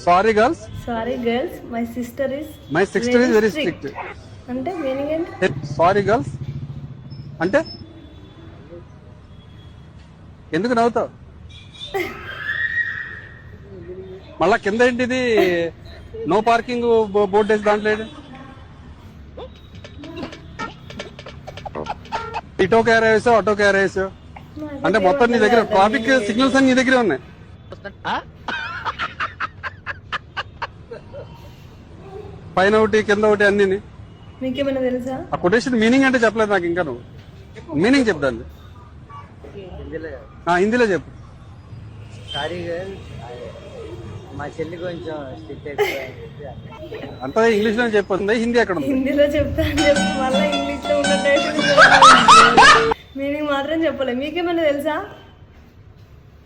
Sorry girls sorry girls, my sister is very strict. అంటే meaning ఏంటి? Sorry girls అంటే ఎందుకు నవ్వుతావు? మళ్ళా కింద ఏంటిది నో పార్కింగ్ బోర్డు వేసి దాంట్లో ఏంటి? ఇటో క్యారీ వేసావు, ఆటో క్యారీ వేసావు అంటే మొత్తం నీ దగ్గర ట్రాఫిక్ సిగ్నల్స్ అన్ని నీ దగ్గరే ఉన్నాయి. పైన ఒకటి కింద ఒకటి అన్ని. మీకేమైనా తెలుసా? ఆ కొటేషన్ మీనింగ్ అంటే చెప్పలేదు నాకు. ఇంకా నువ్వు మీనింగ్ చెప్తాను. హిందీలో చెప్పు. సారీ గర్ల్, మా చెల్లి కొంచెం స్ట్రిక్ట్ అంతా ఇంగ్లీష్ లో చెప్పొస్తుంది, హిందీ ఎక్కడ ఉంది? హిందీలో చెప్తాను చెప్పి మళ్ళీ ఇంగ్లీష్ లో ఉన్న మీనింగ్ మాత్రం చెప్పలే. మీకేమైనా తెలుసా?